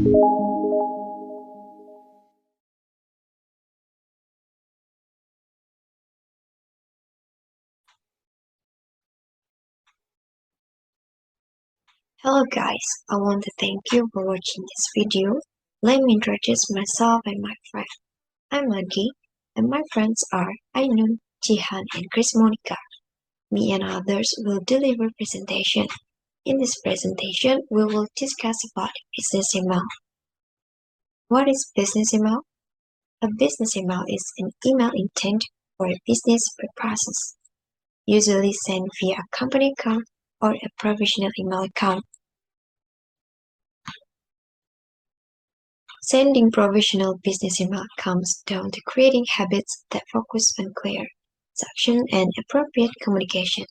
Hello guys, I want to thank you for watching this video. Let me introduce myself and my friend. I'm Maggie, and my friends are Ainun, Jihan, and Chris Monica. Me and others will deliver presentation. In this presentation, we will discuss about business email. What is business email? A business email is an email intended for a business purposes, usually sent via a company account or a professional email account. Sending professional business email comes down to creating habits that focus on clear, succinct, and appropriate communication.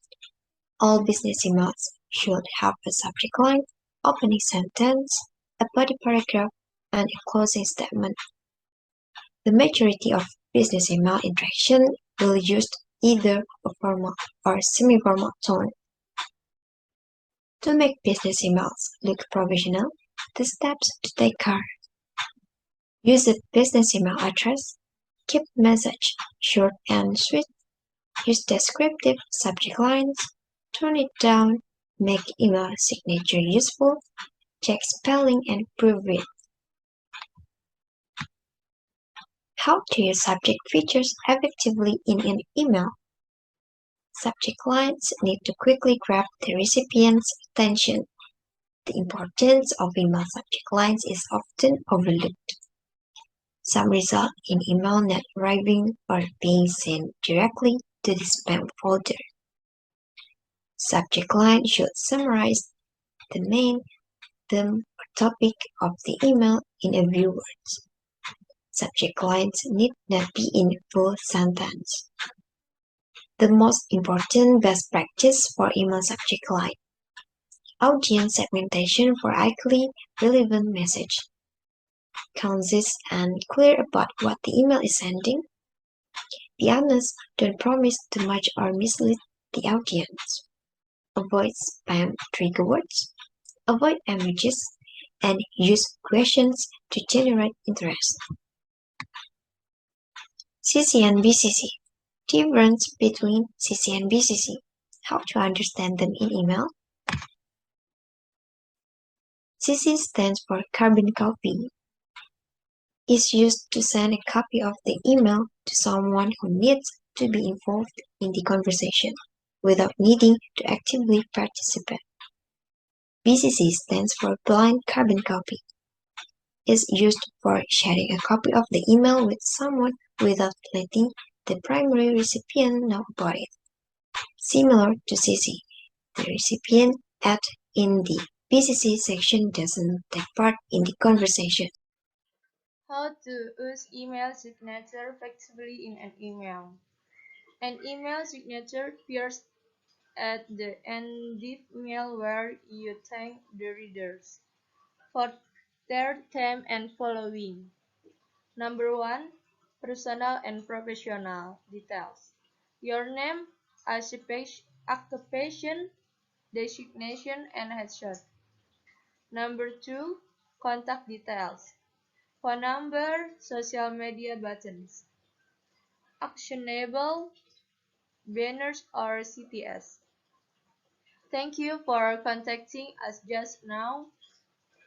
All business emails should have a subject line, opening sentence, a body paragraph, and a closing statement. The majority of business email interaction will use either a formal or semi-formal tone. To make business emails look professional, the steps to take are: use a business email address. Keep message short and sweet. Use descriptive subject lines. Tone it down. Make email signature useful. Check spelling and proofread. How to use subject features effectively in an email. Subject lines need to quickly grab the recipient's attention. The importance of email subject lines is often overlooked. Some result in email not arriving or being sent directly to the spam folder. Subject line should summarize the main theme or topic of the email in a few words. Subject lines need not be in full sentence. The most important best practice for email subject line. Audience segmentation for highly relevant message. Concise and clear about what the email is sending. Be honest, don't promise too much or mislead the audience. Avoid spam trigger words. Avoid emojis and use questions to generate interest. CC and BCC. Difference between CC and BCC. How to understand them in email. CC stands for carbon copy. Is used to send a copy of the email to someone who needs to be involved in the conversation without needing to actively participate. BCC stands for blind carbon copy. Is used for sharing a copy of the email with someone without letting the primary recipient know about it. Similar to CC, the recipient in the BCC section doesn't take part in the conversation. How to use email signature effectively in an email. An email signature appears at the end of the email where you thank the readers for their time and following. Number 1. Personal and professional details. Your name, occupation, designation, and headshot. Number 2. Contact details. Phone number, social media buttons. Actionable banners or CTS. Thank you for contacting us just now.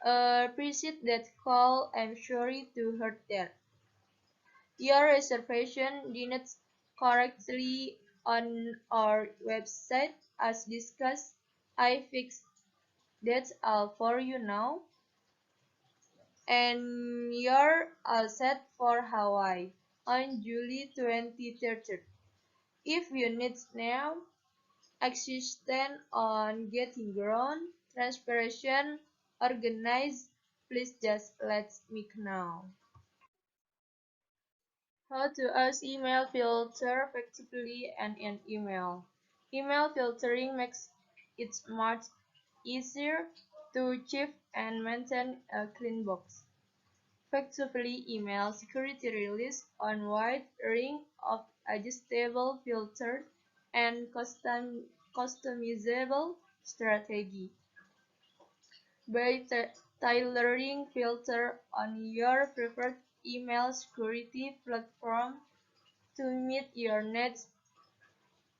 Appreciate that call. I'm sorry to hear that. Your reservation didn't correctly on our website as discussed. I fixed that all for you now. And you're all set for Hawaii on July 23rd. If you need now, assistance on getting ground, transpiration, organized, please just let me know. How to use email filter effectively and in email. Email filtering makes it much easier to achieve and maintain a clean box. Effectively, email security relies on wide range of adjustable filters and customizable strategy. By tailoring filter on your preferred email security platform to meet your needs.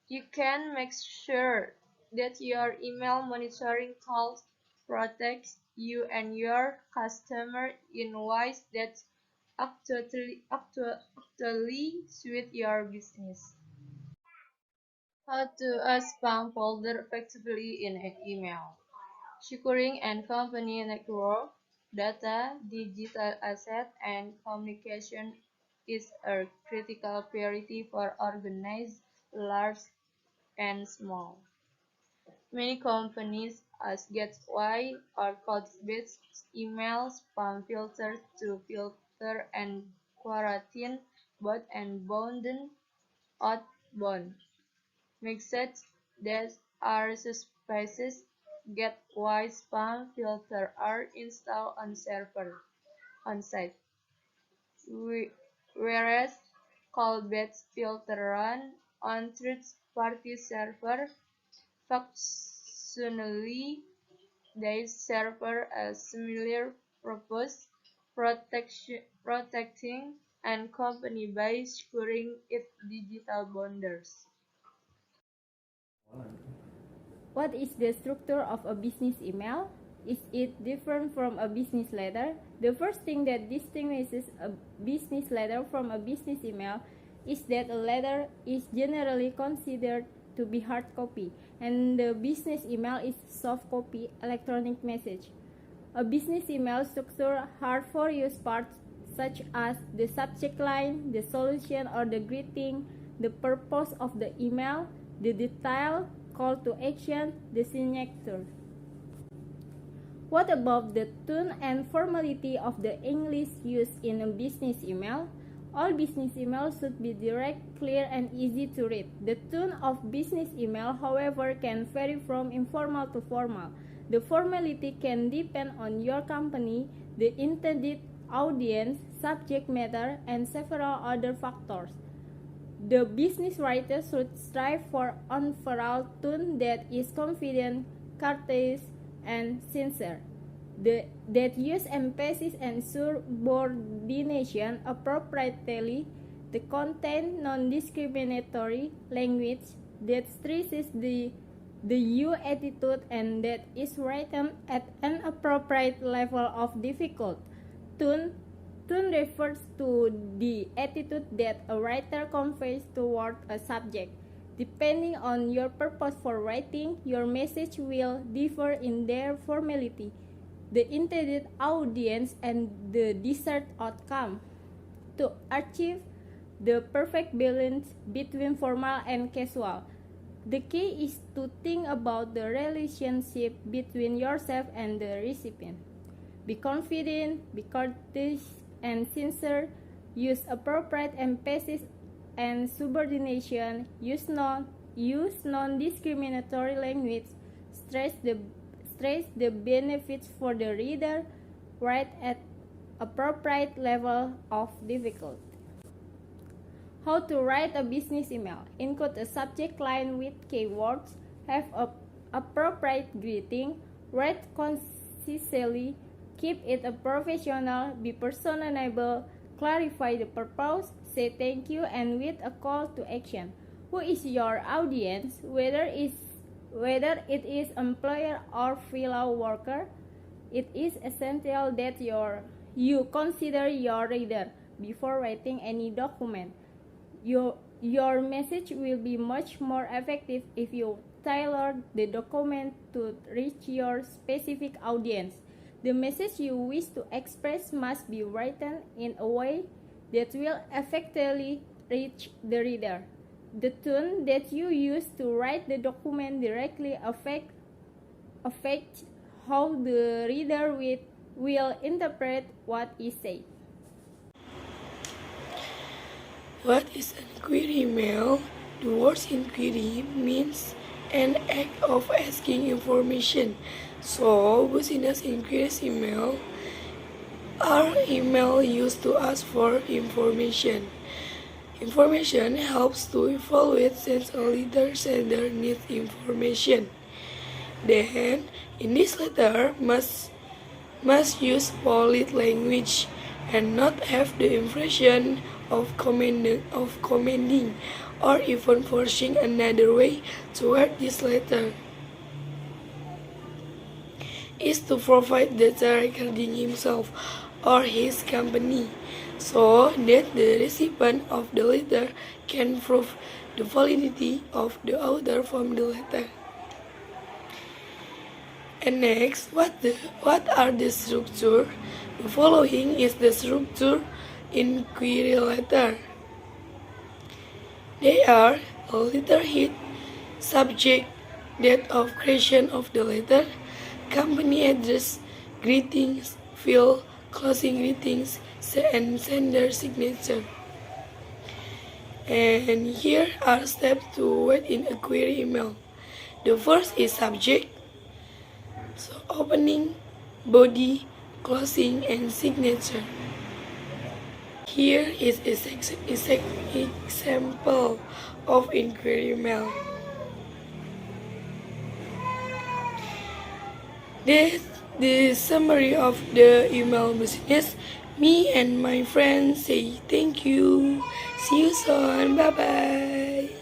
You can make sure that your email monitoring tools protects you and your customer in ways that actually suit your business. How to a spam folder effectively in an email. Securing and company network, data, digital asset, and communication is a critical priority for organizations large and small. Many companies use gateway or code-based email spam filters to filter and quarantine both inbound and outbound messages that are suspicious. Gateway spam filters are installed on server on-site, whereas call-based filters run on third-party server. Functionally, they serve a similar purpose, protecting and company by securing its digital boundaries. What is the structure of a business email? Is it different from a business letter? The first thing that distinguishes a business letter from a business email is that a letter is generally considered to be hard copy and the business email is soft copy electronic message. A business email structure hard for use parts such as the subject line, the solution or the greeting, the purpose of the email, the detailed call to action, the signature. What about the tone and formality of the English used in a business email? All business emails should be direct, clear, and easy to read. The tone of business email, however, can vary from informal to formal. The formality can depend on your company, the intended audience, subject matter, and several other factors. The business writer should strive for an overall tone that is confident, courteous, and sincere. That use emphasis and subordination appropriately, the content non-discriminatory language that stresses the you attitude and that is written at an appropriate level of difficult. Tone refers to the attitude that a writer conveys toward a subject. Depending on your purpose for writing, your message will differ in their formality, the intended audience, and the desired outcome. To achieve the perfect balance between formal and casual, the key is to think about the relationship between yourself and the recipient. Be confident, be courteous, and sincere. Use appropriate emphasis and subordination. Use non-discriminatory language. Stress the benefits for the reader. Write at appropriate level of difficulty. How to write a business email. Include a subject line with keywords. Have a appropriate greeting. Write concisely. Keep it a professional. Be personable. Clarify the purpose. Say thank you and with a call to action. Who is your audience? Whether it is employer or fellow worker, it is essential that you consider your reader before writing any document. Your message will be much more effective if you tailor the document to reach your specific audience. The message you wish to express must be written in a way that will effectively reach the reader. The tone that you use to write the document directly affects how the reader will interpret what is said. What is an inquiry email? The word inquiry means an act of asking information. So, Bussiness inquiries email are email used to ask for information. Information helps to evaluate since a leader sender needs information. Then, in this letter must use polite language and not have the impression of commanding or even forcing another way toward this letter. Is to provide data regarding himself or his company so that the recipient of the letter can prove the validity of the author from the letter. And next, what are the structure? The following is the structure inquiry letter. They are a letterhead, subject, date of creation of the letter, company address, greetings, field, closing greetings, and sender signature. And here are steps to write in a query email. The first is subject, so opening, body, closing, and signature. Here is an example of inquiry email. That's the summary of the email business. Me and my friends say thank you. See you soon. Bye bye.